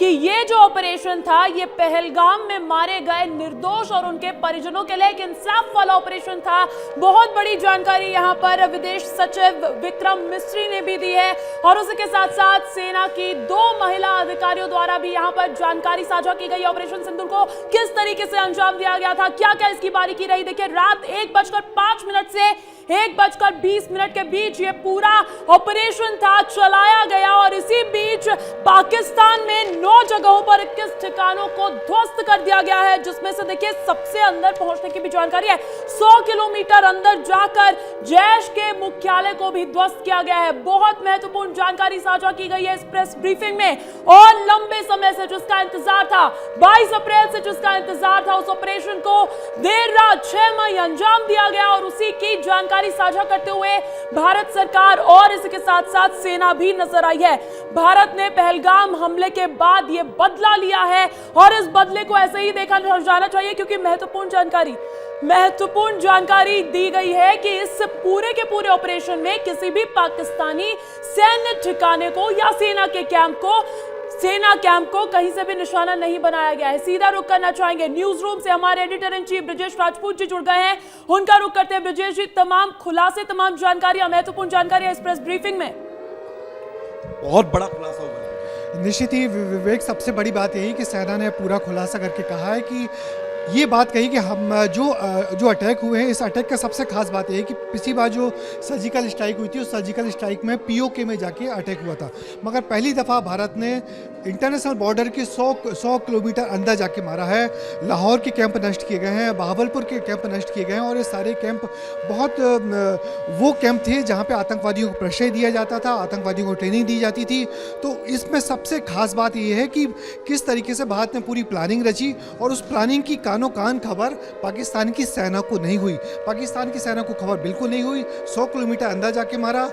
कि ये जो ऑपरेशन था ये पहलगाम में मारे गए निर्दोष और उनके परिजनों के लिए एक इंसाफ वाला ऑपरेशन था। बहुत बड़ी जानकारी यहां पर विदेश सचिव विक्रम मिस्री ने भी दी है और उसके साथ साथ सेना की 2 महिला अधिकारियों द्वारा भी यहां पर जानकारी साझा की गई। ऑपरेशन सिंदूर को किस तरीके से अंजाम दिया गया था, क्या क्या इसकी बारीकी रही, देखिए रात 1:05 से 1:20 के बीच ये पूरा ऑपरेशन था चलाया गया और इसी बीच पाकिस्तान में 9 जगहों पर 21 ठिकानों को ध्वस्त कर दिया गया है, जिसमें से देखिए सबसे अंदर पहुंचने की भी जानकारी है। 100 किलोमीटर अंदर जाकर जैश के मुख्यालय को भी ध्वस्त किया गया है। बहुत महत्वपूर्ण जानकारी साझा की गई है इस प्रेस ब्रीफिंग में और लंबे समय से जिसका इंतजार था, 22 अप्रैल से जिसका इंतजार था, उस ऑपरेशन को देर रात 6 मई अंजाम दिया गया और उसी की जानकारी साझा करते हुए भारत सरकार और इसके साथ साथ सेना भी नजर आई है। भारत ने पहलगाम हमले के बाद यह बदला लिया है और इस बदले को ऐसे ही देखा जाना चाहिए क्योंकि महत्वपूर्ण जानकारी दी गई है कि इस पूरे के पूरे ऑपरेशन में किसी भी पाकिस्तानी सैन्य ठिकाने को या सेना कैंप को कहीं से भी निशाना नहीं बनाया गया है। सीधा रुख करना चाहेंगे न्यूज रूम से हमारे editor in chief Brajesh Rajput ji जुड़ गए हैं, उनका रुख करते हैं। ब्रजेश जी, तमाम खुलासे, तमाम जानकारियां, महत्वपूर्ण जानकारियां इस प्रेस ब्रीफिंग में। बहुत बड़ा खुलासा होगा। निश्चित ही विवेक, सबसे बड़ी बात यही कि सेना ने पूरा खुलासा करके कहा है कि ये बात कही कि हम जो अटैक हुए हैं, इस अटैक का सबसे खास बात यह है कि पिछली बार जो सर्जिकल स्ट्राइक हुई थी उस सर्जिकल स्ट्राइक में पीओके में जाके अटैक हुआ था, मगर पहली दफ़ा भारत ने इंटरनेशनल बॉर्डर के 100 किलोमीटर अंदर जाके मारा है। लाहौर के कैंप नष्ट किए गए हैं, बहावलपुर के कैंप नष्ट किए गए हैं और ये सारे कैंप बहुत वो कैंप थे जहाँ पे आतंकवादियों को प्रश्रय दिया जाता था, आतंकवादियों को ट्रेनिंग दी जाती थी। तो इसमें सबसे खास बात ये है कि किस तरीके से भारत ने पूरी प्लानिंग रची और उस प्लानिंग की कानो कान खबर पाकिस्तान की सेना को नहीं हुई। पाकिस्तान की सेना को खबर बिल्कुल नहीं हुई। 100 किलोमीटर अंदर जाके मारा,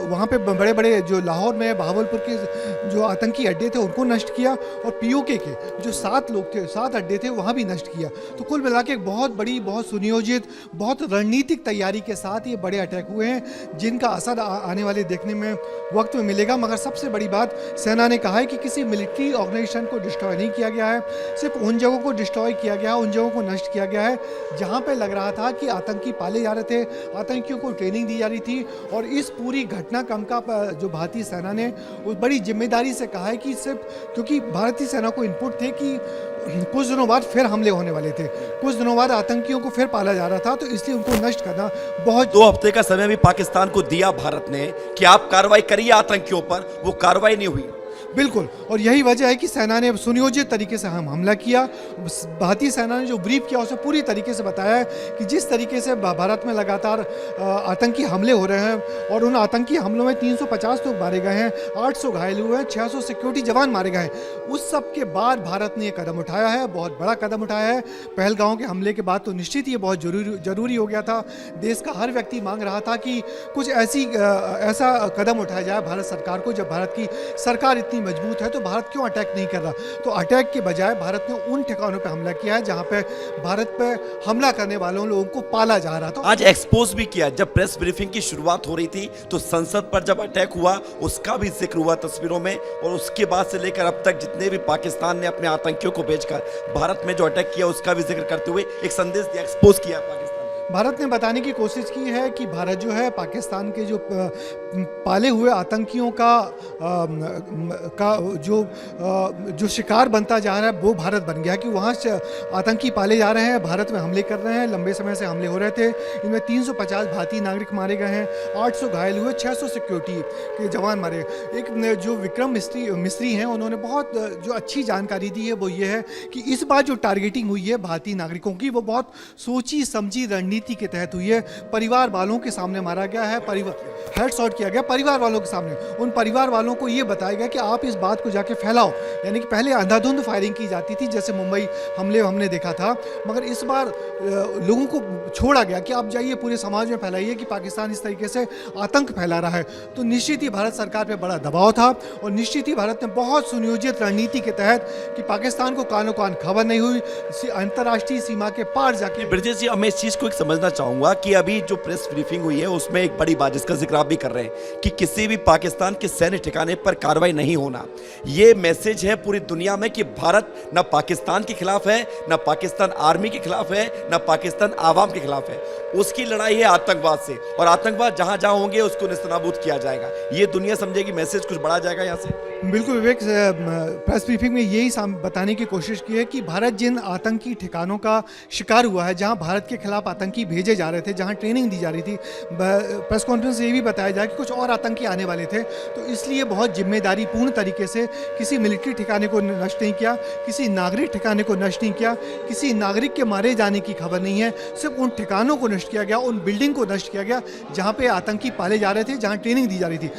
वहाँ पे बड़े बड़े जो लाहौर में बहावलपुर के जो आतंकी अड्डे थे उनको नष्ट किया और पीओके के जो 7 लोग थे, 7 अड्डे थे, वहाँ भी नष्ट किया। तो कुल मिला के एक बहुत बड़ी, बहुत सुनियोजित, बहुत रणनीतिक तैयारी के साथ ये बड़े अटैक हुए हैं जिनका असर आने वाले देखने में वक्त में मिलेगा। मगर सबसे बड़ी बात सेना ने कहा है कि किसी मिलिट्री ऑर्गेनाइजेशन को डिस्ट्रॉय नहीं किया गया है, सिर्फ उन जगहों को डिस्ट्रॉय किया गया, उन जगहों को नष्ट किया गया है जहाँ पे लग रहा था कि आतंकी पाले जा रहे थे, आतंकियों को ट्रेनिंग दी जा रही थी। और इस पूरी घटनाक्रम का जो भारतीय सेना ने उस बड़ी जिम्मेदारी से कहा है कि सिर्फ क्योंकि भारतीय सेना को इनपुट थे कि कुछ दिनों बाद फिर हमले होने वाले थे, कुछ दिनों बाद आतंकियों को फिर पाला जा रहा था, तो इसलिए उनको नष्ट करना बहुत। 2 हफ्ते का समय भी पाकिस्तान को दिया भारत ने कि आप कार्रवाई करिए आतंकियों पर, वो कार्रवाई नहीं हुई। बिल्कुल, और यही वजह है कि सेना ने सुनियोजित तरीके से हमला किया। भारतीय सेना ने जो ब्रीफ किया उसे पूरी तरीके से बताया है कि जिस तरीके से भारत में लगातार आतंकी हमले हो रहे हैं और उन आतंकी हमलों में 350 लोग मारे गए हैं, 800 घायल हुए हैं, 600 सिक्योरिटी जवान मारे गए हैं। उस सब के बाद भारत ने ये कदम उठाया है, बहुत बड़ा कदम उठाया है। पहलगांव के हमले के बाद तो निश्चित ये बहुत जरूरी हो गया था। देश का हर व्यक्ति मांग रहा था कि कुछ ऐसा कदम उठाया जाए भारत सरकार को। जब भारत की सरकार इतनी मजबूत है तो भारत क्यों अटैक नहीं कर रहा? तो अटैक के बजाय भारत ने उन ठिकानों पे हमला किया है जहां पे भारत पे हमला करने वालों लोगों को पाला जा रहा था। आज एक्सपोज भी किया। जब प्रेस ब्रीफिंग की शुरुआत हो रही थी तो संसद पर जब अटैक हुआ उसका भी जिक्र हुआ तस्वीरों में, और उसके बाद से लेकर अब तक जितने भी पाकिस्तान ने अपने आतंकियों को भेजकर भारत में जो अटैक किया उसका भी जिक्र करते हुए एक संदेश दिया, एक्सपोज किया पाकिस्तान। भारत ने बताने की कोशिश की है कि भारत जो है पाकिस्तान के जो पाले हुए आतंकियों का जो शिकार बनता जा रहा है वो भारत बन गया, कि वहाँ से आतंकी पाले जा रहे हैं, भारत में हमले कर रहे हैं। लंबे समय से हमले हो रहे थे, इनमें 350 भारतीय नागरिक मारे गए हैं, 800 घायल हुए, 600 सिक्योरिटी के जवान मारे। एक जो विक्रम मिस्री हैं उन्होंने बहुत जो अच्छी जानकारी दी है वो ये है कि इस बार जो टारगेटिंग हुई है भारतीय नागरिकों की वो बहुत सोची समझी रणनीति के तहत हुई है। परिवार वालों के सामने मारा गया है, हेडशॉट किया गया परिवार वालों के सामने। उन परिवार वालों को ये बताया गया कि आप इस बात को जाके फैलाओ, यानी कि पहले अंधाधुंध फायरिंग की जाती थी जैसे मुंबई हमले हमने देखा था, मगर इस बार लोगों को छोड़ा गया कि आप जाइए पूरे समाज में फैलाइए कि पाकिस्तान इस तरीके से आतंक फैला रहा है। तो निश्चित ही भारत सरकार पे बड़ा दबाव था और निश्चित ही भारत ने बहुत सुनियोजित रणनीति के तहत कि पाकिस्तान को कानो कान खबर नहीं हुई, अंतर्राष्ट्रीय सीमा के पार जाके। ब्रजेश जी, हमें इस चीज़ को एक समझना चाहूंगा कि अभी जो प्रेस ब्रीफिंग हुई है उसमें एक बड़ी बात जिसका जिक्र आप भी कर रहे हैं कि किसी भी पाकिस्तान के सैन्य ठिकाने पर कार्रवाई नहीं होना। ये मैसेज है पूरी दुनिया में कि भारत न पाकिस्तान के खिलाफ है, न पाकिस्तान आर्मी के खिलाफ है, न पाकिस्तान आवाम के खिलाफ है। उसकी लड़ाई है आतंकवाद से, और आतंकवाद जहां जहां होंगे उसको नेस्तनाबूद किया जाएगा। ये दुनिया समझेगी, मैसेज कुछ बढ़ा जाएगा यहाँ से। बिल्कुल विवेक, प्रेस ब्रीफिंग में यही बताने की कोशिश की है कि भारत जिन आतंकी ठिकानों का शिकार हुआ है, जहां भारत के खिलाफ आतंकी भेजे जा रहे थे, जहां ट्रेनिंग दी जा रही थी, प्रेस कॉन्फ्रेंस से ये भी बताया जाए कि कुछ और आतंकी आने वाले थे, तो इसलिए बहुत जिम्मेदारी पूर्ण तरीके से किसी मिलिट्री ठिकाने को नष्ट नहीं किया, किसी नागरिक ठिकाने को नष्ट नहीं किया, किसी नागरिक के मारे जाने की खबर नहीं है। सिर्फ उन ठिकानों को नष्ट किया गया, उन बिल्डिंग को नष्ट किया गया जहाँ पे आतंकी पाले जा रहे थे, जहाँ ट्रेनिंग दी जा रही थी।